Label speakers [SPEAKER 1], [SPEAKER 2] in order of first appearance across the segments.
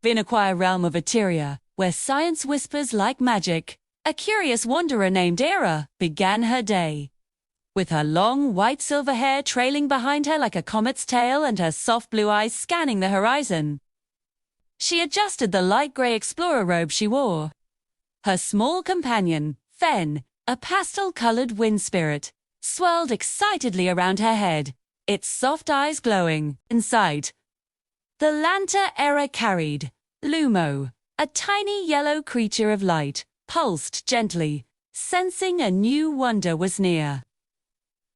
[SPEAKER 1] in a quiet realm of Eteria, where science whispers like magic, a curious wanderer named Aira began her day. With her long, white-silver hair trailing behind her like a comet's tail and her soft blue eyes scanning the horizon, she adjusted the light grey explorer robe she wore. Her small companion, Fen, a pastel-colored wind spirit, swirled excitedly around her head, its soft eyes glowing. Inside, the lantern Aira carried, Lumo, a tiny yellow creature of light, pulsed gently, sensing a new wonder was near.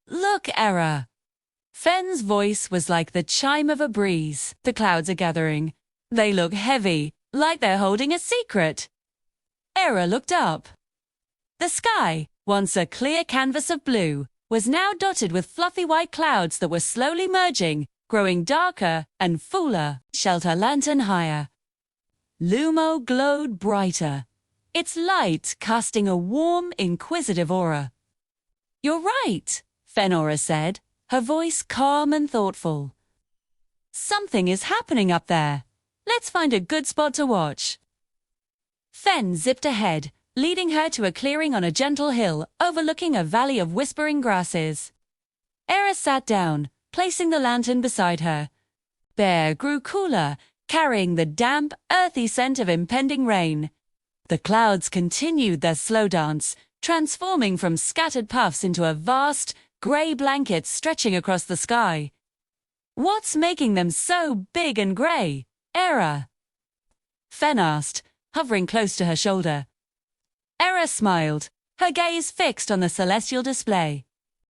[SPEAKER 1] "Look, Aira!" Fen's voice was like the chime of a breeze. "The clouds are gathering. They look heavy, like they're holding a secret." Aira looked up. The sky, once a clear canvas of blue, was now dotted with fluffy white clouds that were slowly merging, growing darker and fuller. Held her lantern higher. Lumo glowed brighter, its light casting a warm, inquisitive aura. "You're right," Fenora said, her voice calm and thoughtful. "Something is happening up there. Let's find a good spot to watch." Fen zipped ahead, leading her to a clearing on a gentle hill overlooking a valley of whispering grasses. Aira sat down, placing the lantern beside her. The air grew cooler, carrying the damp, earthy scent of impending rain. The clouds continued their slow dance, transforming from scattered puffs into a vast, grey blanket stretching across the sky. "What's making them so big and grey, Aira?" Fen asked, hovering close to her shoulder. Aira smiled, her gaze fixed on the celestial display.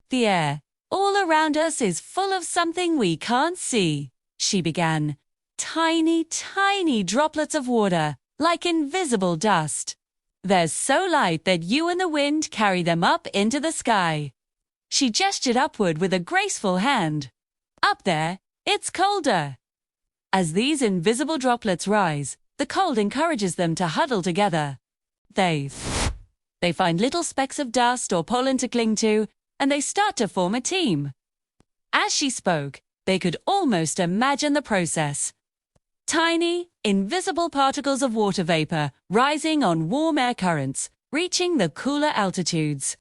[SPEAKER 1] "The air, all around us, is full of something we can't see," she began. "Tiny, tiny droplets of water, like invisible dust. They're so light that you and the wind carry them up into the sky." She gestured upward with a graceful hand. "Up there, it's colder." As these invisible droplets rise, the cold encourages them to huddle together. They find little specks of dust or pollen to cling to, and they start to form a team. As she spoke, they could almost imagine the process. Tiny, invisible particles of water vapor rising on warm air currents, reaching the cooler altitudes,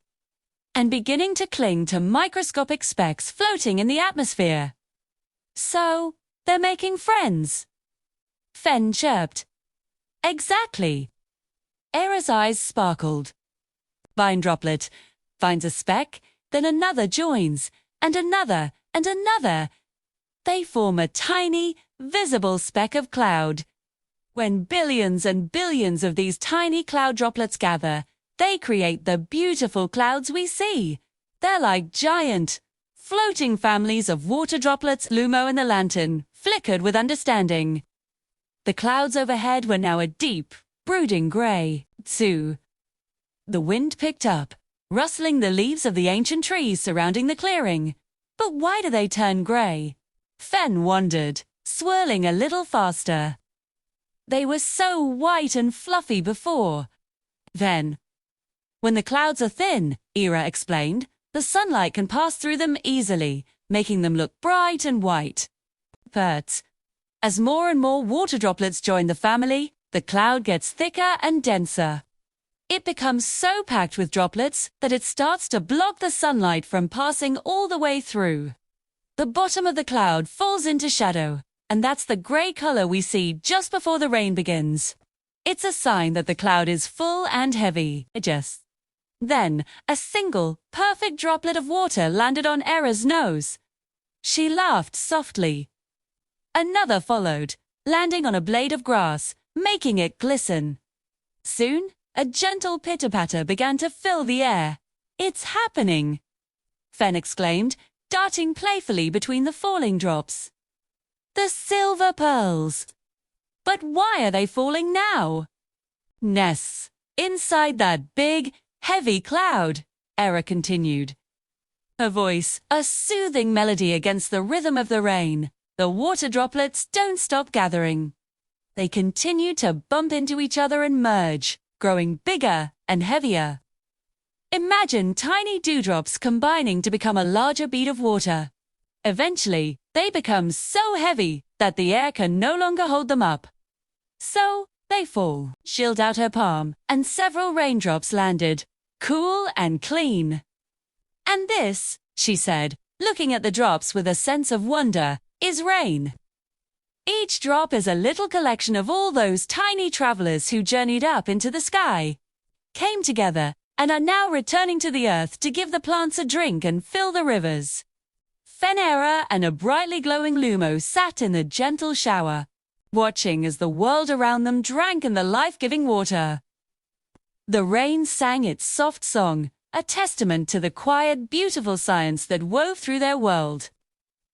[SPEAKER 1] and beginning to cling to microscopic specks floating in the atmosphere. "So, they're making friends," Fen chirped. "Exactly." Aira's eyes sparkled. Vine droplet finds a speck, then another joins, and another, and another. They form a tiny, visible speck of cloud. When billions and billions of these tiny cloud droplets gather, they create the beautiful clouds we see. They're like giant, floating families of water droplets. Lumo and the lantern flickered with understanding. The clouds overhead were now a deep, brooding grey, too. The wind picked up, rustling the leaves of the ancient trees surrounding the clearing. But why do they turn grey? Fen wondered, swirling a little faster. They were so white and fluffy before. Then, when the clouds are thin, Aira explained, the sunlight can pass through them easily, making them look bright and white. But as more and more water droplets join the family, the cloud gets thicker and denser. It becomes so packed with droplets that it starts to block the sunlight from passing all the way through. The bottom of the cloud falls into shadow, and that's the grey color we see just before the rain begins. It's a sign that the cloud is full and heavy. Then, a single, perfect droplet of water landed on Aira's nose. She laughed softly. Another followed, landing on a blade of grass, making it glisten. Soon, a gentle pitter-patter began to fill the air. "It's happening!" Fen exclaimed, darting playfully between the falling drops. "The silver pearls! But why are they falling now?" "Nests inside that big, heavy cloud," Aira continued. Her voice, a soothing melody against the rhythm of the rain. The water droplets don't stop gathering. They continue to bump into each other and merge, growing bigger and heavier. Imagine tiny dewdrops combining to become a larger bead of water. Eventually, they become so heavy that the air can no longer hold them up. So, they fall, shielded out her palm, and several raindrops landed, cool and clean. And this, she said, looking at the drops with a sense of wonder, is rain. Each drop is a little collection of all those tiny travelers who journeyed up into the sky, came together, and are now returning to the earth to give the plants a drink and fill the rivers. Fenera and a brightly glowing Lumo sat in the gentle shower, watching as the world around them drank in the life-giving water. The rain sang its soft song, a testament to the quiet, beautiful science that wove through their world.